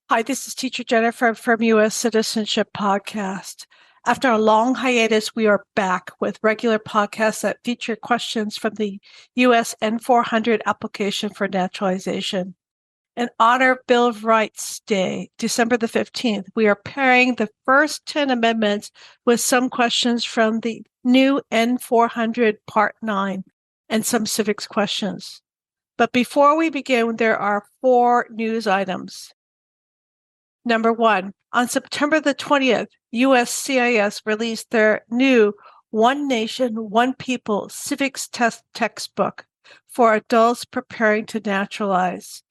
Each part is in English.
Hi, this is Teacher Jennifer from US Citizenship Podcast. After a long hiatus, we are back with regular podcasts that feature questions from the US N-400 Application for Naturalization. In honor of Bill of Rights Day, December the 15th, we are pairing the first 10 amendments with some questions from the new N-400 Part 9 and some civics questions. But before we begin, there are 4 news items. Number 1, on September the 20th, USCIS released their new One Nation, One People civics test textbook for adults preparing to naturalize.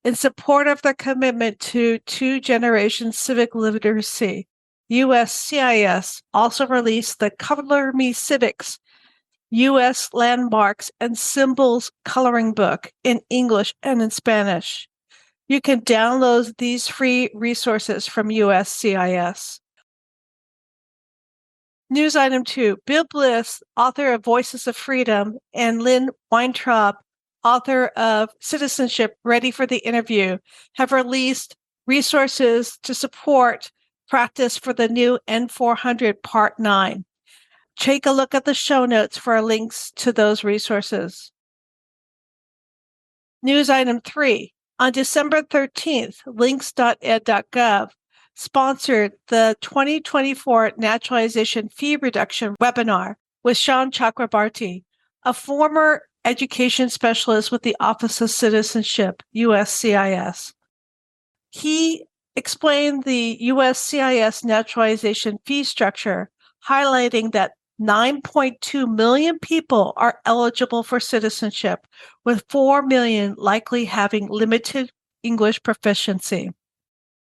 In support of their commitment to two-generation civic literacy, USCIS also released the Color Me Civics U.S. Landmarks and Symbols Coloring Book in English and in Spanish. You can download these free resources from USCIS. News item 2. Bill Bliss, author of Voices of Freedom, and Lynn Weintraub, author of Citizenship, Ready for the Interview, have released resources to support practice for the new N-400 Part 9. Take a look at the show notes for links to those resources. News item 3. On December 13th, links.ed.gov sponsored the 2024 Naturalization Fee Reduction webinar with Sean Chakrabarty, a former education specialist with the Office of Citizenship, USCIS. He explained the USCIS naturalization fee structure, highlighting that 9.2 million people are eligible for citizenship, with 4 million likely having limited English proficiency.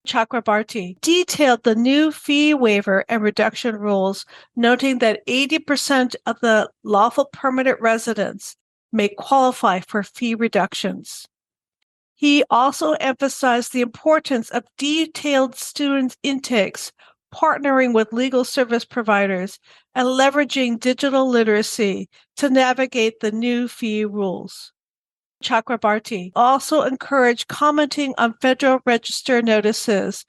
Chakrabarty detailed the new fee waiver and reduction rules, noting that 80% of the lawful permanent residents may qualify for fee reductions. He also emphasized the importance of detailed student intakes, partnering with legal service providers, and leveraging digital literacy to navigate the new fee rules. Chakrabarty also encouraged commenting on Federal Register notices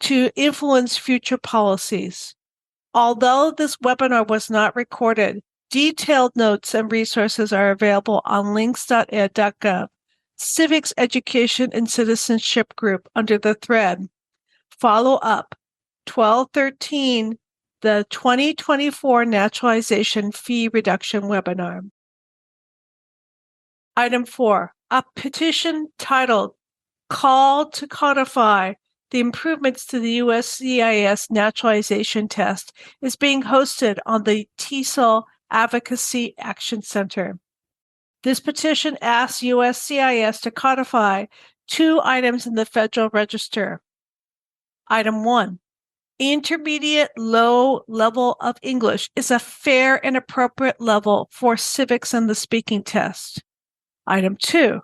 to influence future policies. Although this webinar was not recorded, detailed notes and resources are available on links.ed.gov, Civics Education and Citizenship Group under the thread Follow Up 1213, the 2024 Naturalization Fee Reduction Webinar. Item 4, a petition titled Call to Codify the Improvements to the USCIS Naturalization Test is being hosted on the TESOL Advocacy Action Center. This petition asks USCIS to codify 2 items in the Federal Register. Item 1. Intermediate low level of English is a fair and appropriate level for civics and the speaking test. Item 2.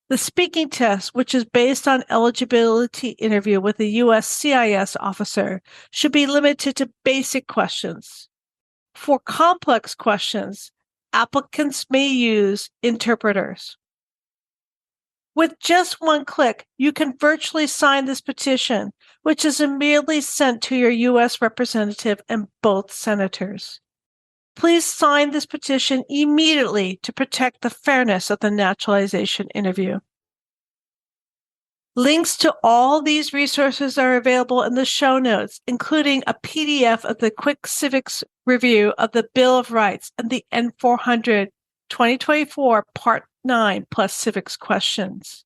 The speaking test, which is based on eligibility interview with a USCIS officer, should be limited to basic questions. For complex questions, applicants may use interpreters. With just one click, you can virtually sign this petition, which is immediately sent to your U.S. representative and both senators. Please sign this petition immediately to protect the fairness of the naturalization interview. Links to all these resources are available in the show notes, including a PDF of the quick civics review of the Bill of Rights and the N-400 2024 Part 9 plus civics questions.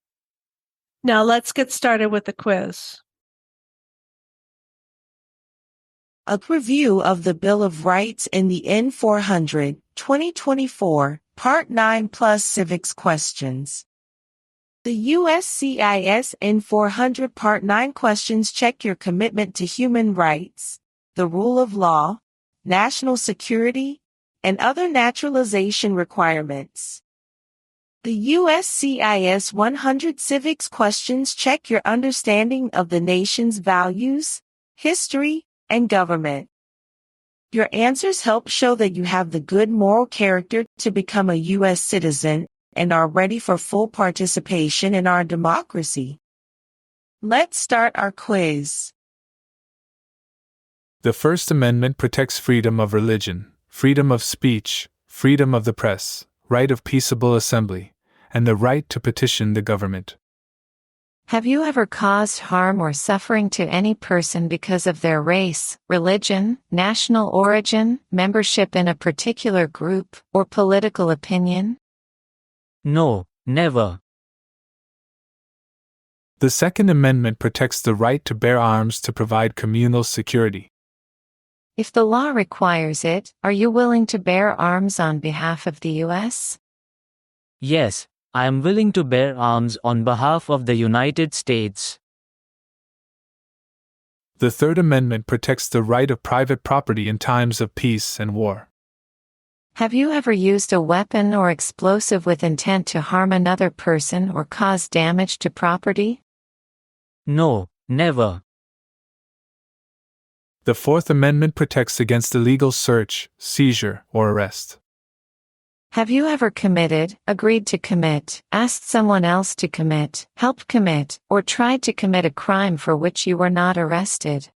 Now let's get started with the quiz. A review of the Bill of Rights in the N-400 2024 Part 9 plus civics questions. The USCIS N-400 Part 9 questions check your commitment to human rights, the rule of law, national security, and other naturalization requirements. The USCIS 100 civics questions check your understanding of the nation's values, history, and government. Your answers help show that you have the good moral character to become a U.S. citizen and are ready for full participation in our democracy. Let's start our quiz. The First Amendment protects freedom of religion, freedom of speech, freedom of the press, right of peaceable assembly, and the right to petition the government. Have you ever caused harm or suffering to any person because of their race, religion, national origin, membership in a particular group, or political opinion? No, never. The Second Amendment protects the right to bear arms to provide communal security. If the law requires it, are you willing to bear arms on behalf of the U.S.? Yes, I am willing to bear arms on behalf of the United States. The Third Amendment protects the right of private property in times of peace and war. Have you ever used a weapon or explosive with intent to harm another person or cause damage to property? No, never. The Fourth Amendment protects against illegal search, seizure, or arrest. Have you ever committed, agreed to commit, asked someone else to commit, helped commit, or tried to commit a crime for which you were not arrested?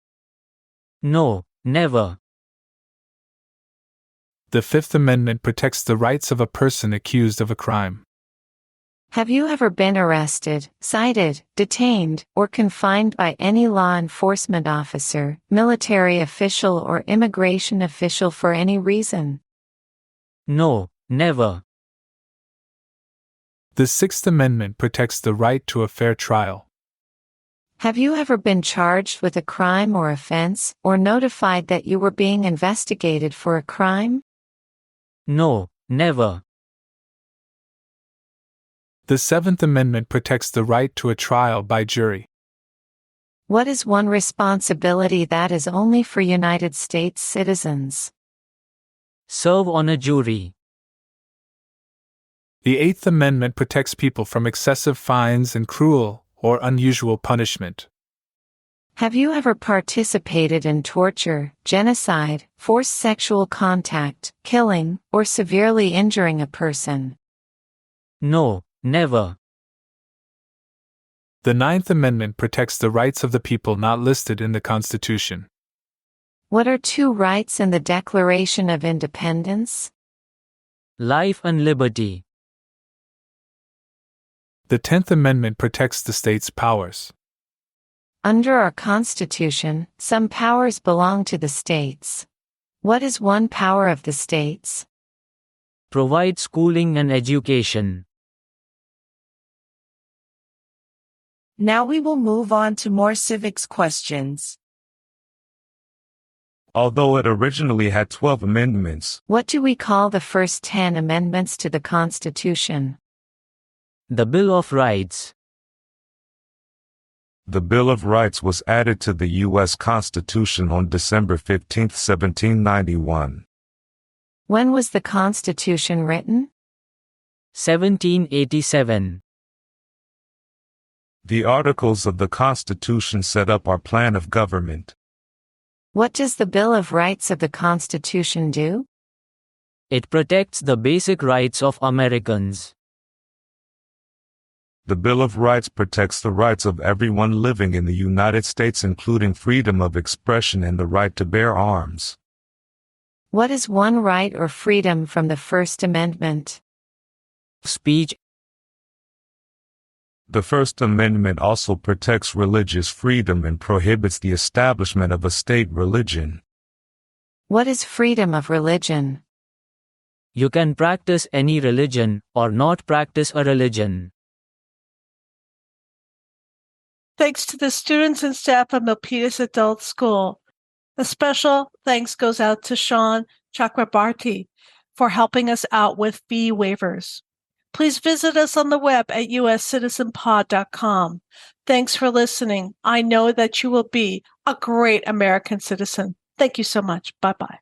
No, never. The Fifth Amendment protects the rights of a person accused of a crime. Have you ever been arrested, cited, detained, or confined by any law enforcement officer, military official, or immigration official for any reason? No, never. The Sixth Amendment protects the right to a fair trial. Have you ever been charged with a crime or offense, or notified that you were being investigated for a crime? No, never. The Seventh Amendment protects the right to a trial by jury. What is one responsibility that is only for United States citizens? Serve on a jury. The Eighth Amendment protects people from excessive fines and cruel or unusual punishment. Have you ever participated in torture, genocide, forced sexual contact, killing, or severely injuring a person? No, never. The Ninth Amendment protects the rights of the people not listed in the Constitution. What are two rights in the Declaration of Independence? Life and liberty. The Tenth Amendment protects the state's powers. Under our Constitution, some powers belong to the states. What is one power of the states? Provide schooling and education. Now we will move on to more civics questions. Although it originally had 12 amendments, What do we call the first 10 amendments to the Constitution? The Bill of Rights. the Bill of Rights was added to the U.S. Constitution on December 15, 1791. When was the Constitution written? 1787. The Articles of the Constitution set up our plan of government. What does the Bill of Rights of the Constitution do? It protects the basic rights of Americans. The Bill of Rights protects the rights of everyone living in the United States, including freedom of expression and the right to bear arms. What is one right or freedom from the First Amendment? Speech. The First Amendment also protects religious freedom and prohibits the establishment of a state religion. What is freedom of religion? You can practice any religion or not practice a religion. Thanks to the students and staff of Milpitas Adult School. A special thanks goes out to Sean Chakrabarti for helping us out with fee waivers. Please visit us on the web at uscitizenpod.com. Thanks for listening. I know that you will be a great American citizen. Thank you so much. Bye-bye.